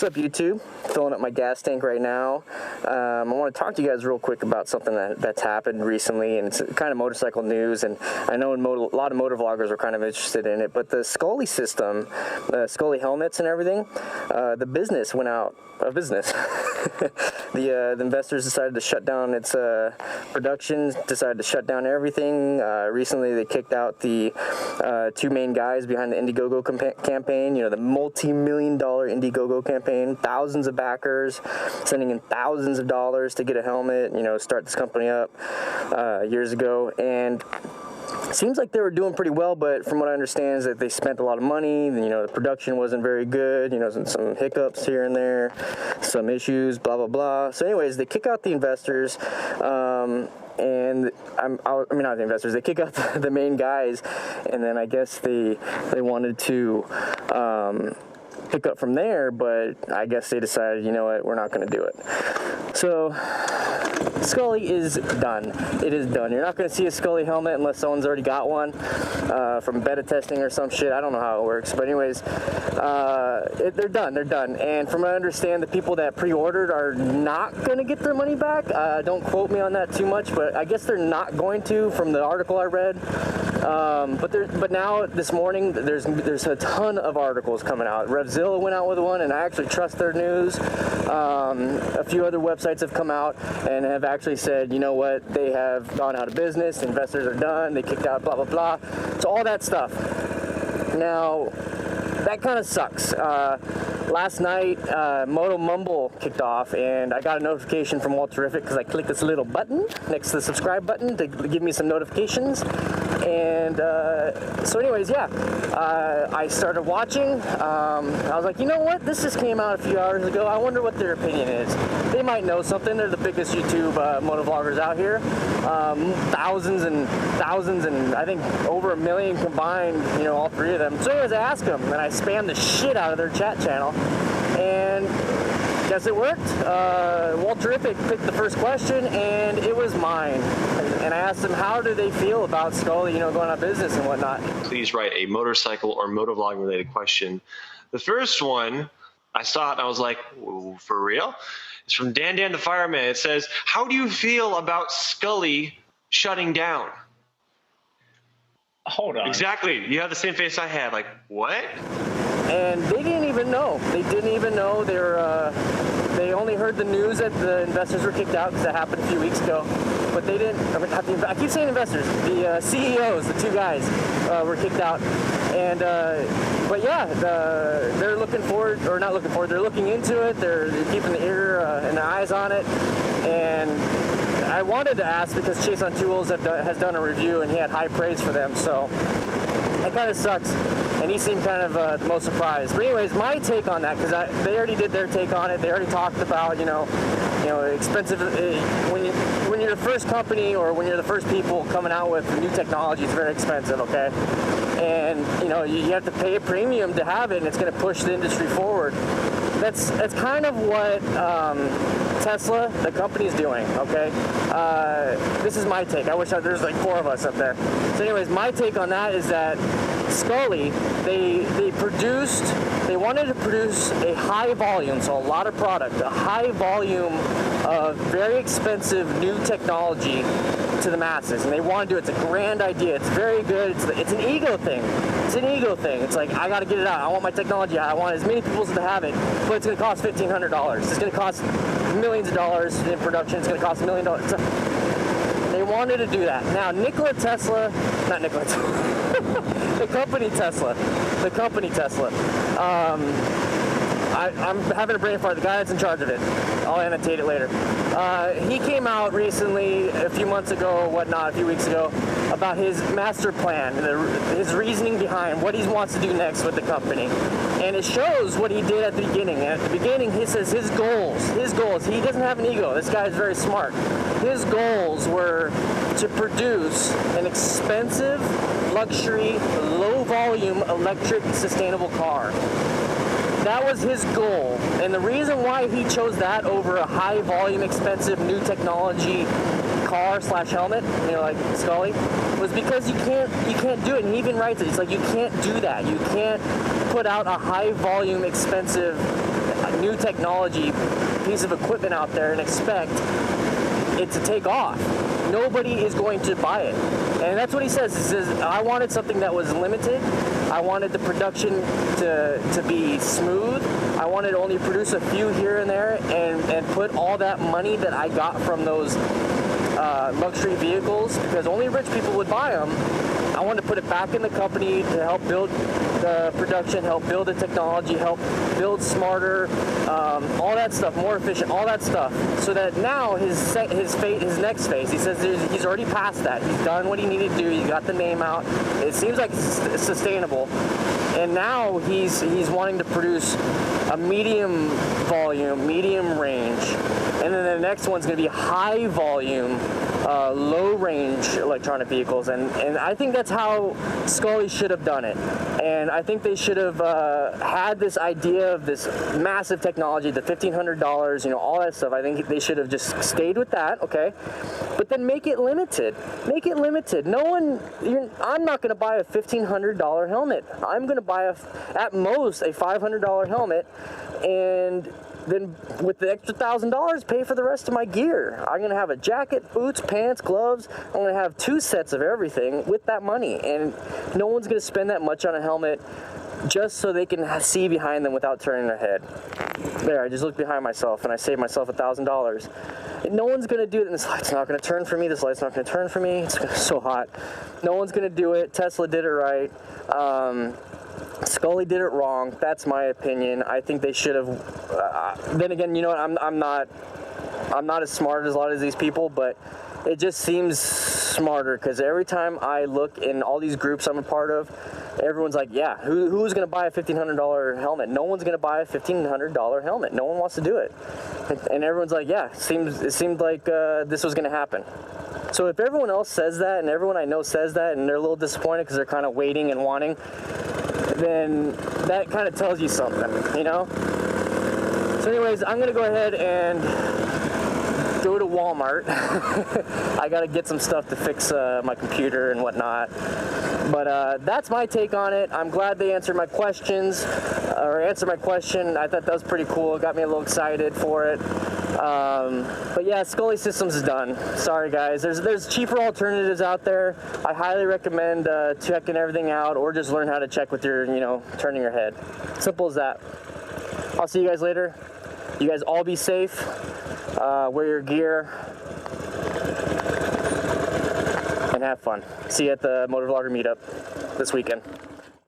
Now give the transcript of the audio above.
What's up, YouTube? Filling up my gas tank right now. I want to talk to you guys real quick about something that's happened recently, and it's kind of motorcycle news, and I know a lot of motor vloggers are kind of interested in it, but the Skully system, the Skully helmets and everything, the business went out of business. The investors decided to shut down its production, decided to shut down everything. Recently, they kicked out the two main guys behind the Indiegogo campaign, you know, the multi-million-dollar Indiegogo campaign, thousands of backers, sending in thousands of dollars to get a helmet, you know, start this company up years ago. And it seems like they were doing pretty well, but from what I understand is that they spent a lot of money. You know, the production wasn't very good, you know, some hiccups here and there, some issues, blah, blah, blah. So anyways, they kick out the investors, and I mean, not the investors, they kick out the main guys, and then I guess they wanted to pick up from there, but I guess they decided, you know what, we're not going to do it. So Skully is done. It is done. You're not going to see a Skully helmet unless someone's already got one from beta testing or some shit. I don't know how it works, but anyways, they're done. They're done. And from what I understand, the people that pre-ordered are not going to get their money back. Don't quote me on that too much, but I guess they're not going to from the article I read. But now this morning there's a ton of articles coming out. Revzilla went out with one, and I actually trust their news. A few other websites have come out and have actually said, you know what, they have gone out of business, investors are done, they kicked out, blah, blah, blah. So all that stuff. Now, that kind of sucks. Last night, MotoMumble kicked off, and I got a notification from Walterrific because I clicked this little button next to the subscribe button to give me some notifications. And so anyways, yeah, I started watching. I was like, you know what? This just came out a few hours ago. I wonder what their opinion is. They might know something. They're the biggest YouTube moto vloggers out here. Thousands and thousands, and I think over 1 million combined, you know, all three of them. So anyways, I asked them, and I spammed the shit out of their chat channel. And guess it worked. Walterrific picked the first question, and it was mine. And I asked them, how do they feel about Skully, you know, going out of business and whatnot? Please write a motorcycle or motovlog related question. The first one, I saw it and I was like, for real? It's from DanDanTheFireman. It says, how do you feel about Skully shutting down? Hold on. Exactly. You have the same face I had. Like, what? And they didn't even know. They didn't even know. They only heard the news that the investors were kicked out because that happened a few weeks ago. But they didn't. I keep saying investors. The CEOs, the two guys, were kicked out. And but yeah, they're looking forward, or not looking forward. They're looking into it. They're keeping the ear and the eyes on it. And I wanted to ask because ChaseOnTwoWheels has done a review, and he had high praise for them. So that kind of sucks. And he seemed kind of the most surprised. But anyways, my take on that, because they already did their take on it. They already talked about, you know, expensive. When you're the first company, or when you're the first people coming out with new technology, it's very expensive, okay? And you know, you have to pay a premium to have it, and it's going to push the industry forward. That's kind of what Tesla, the company, is doing, okay? This is my take. I wish there's like 4 of us up there. So anyways, my take on that is that Skully, they wanted to produce a high volume, so a lot of product, a high volume of very expensive new technology to the masses, and they want to do it. It's a grand idea. It's very good. It's an ego thing. It's an ego thing. It's like, I got to get it out. I want my technology out. I want as many people to have it, but it's going to cost $1,500. It's going to cost millions of dollars in production. It's going to cost $1 million. They wanted to do that. Now, the company Tesla. I'm having a brain fart. The guy that's in charge of it, I'll annotate it later. He came out recently, a few months ago, a few weeks ago, about his master plan, his reasoning behind what he wants to do next with the company. And it shows what he did at the beginning. And at the beginning, he says his goals, he doesn't have an ego. This guy is very smart. His goals were to produce an expensive, luxury, low-volume, electric, sustainable car. That was his goal, and the reason why he chose that over a high-volume, expensive, new technology car/helmet, you know, like Skully, was because you can't do it. And he even writes it. It's like, you can't do that. You can't put out a high-volume, expensive, new technology piece of equipment out there and expect it to take off. Nobody is going to buy it. And that's what he says. He says, I wanted something that was limited. I wanted the production to be smooth. I wanted to only produce a few here and there and put all that money that I got from those luxury vehicles, because only rich people would buy them. I wanted to put it back in the company to help build the production, help build the technology, help build smarter, all that stuff, more efficient, all that stuff. So that now his next phase, he says he's already past that. He's done what he needed to do. He got the name out. It seems like it's sustainable. And now he's wanting to produce a medium volume, medium range. And then the next one's going to be high volume, low range electronic vehicles. And I think that's how Skully should have done it. And I think they should have had this idea of this massive technology, the $1,500, you know, all that stuff. I think they should have just stayed with that, okay? But then make it limited. Make it limited. I'm not going to buy a $1,500 helmet. I'm going to buy at most a $500 helmet, and then with the extra $1,000, pay for the rest of my gear. I'm going to have a jacket, boots, pants, gloves. I'm going to have 2 sets of everything with that money. And no one's going to spend that much on a helmet just so they can see behind them without turning their head. There, I just looked behind myself and I saved myself $1,000. No one's going to do it. And this light's not going to turn for me. This light's not going to turn for me. It's so hot. No one's going to do it. Tesla did it right. Skully did it wrong. That's my opinion. I think they should have. Then again, you know what? I'm not as smart as a lot of these people, but it just seems smarter, because every time I look in all these groups I'm a part of, everyone's like, yeah, who's going to buy a $1,500 helmet? No one's going to buy a $1,500 helmet. No one wants to do it. And everyone's like, yeah, it seemed like this was going to happen. So if everyone else says that, and everyone I know says that, and they're a little disappointed because they're kind of waiting and wanting, then that kind of tells you something, you know? So anyways, I'm going to go ahead and go to Walmart. I got to get some stuff to fix my computer and whatnot. But that's my take on it. I'm glad they answered my questions, or answered my question. I thought that was pretty cool. It got me a little excited for it. But yeah, Skully Systems is done. Sorry guys, there's cheaper alternatives out there. I highly recommend checking everything out, or just learn how to check with your, turning your head. Simple as that. I'll see you guys later. You guys all be safe. Wear your gear. And have fun. See you at the Motovlogger meetup this weekend.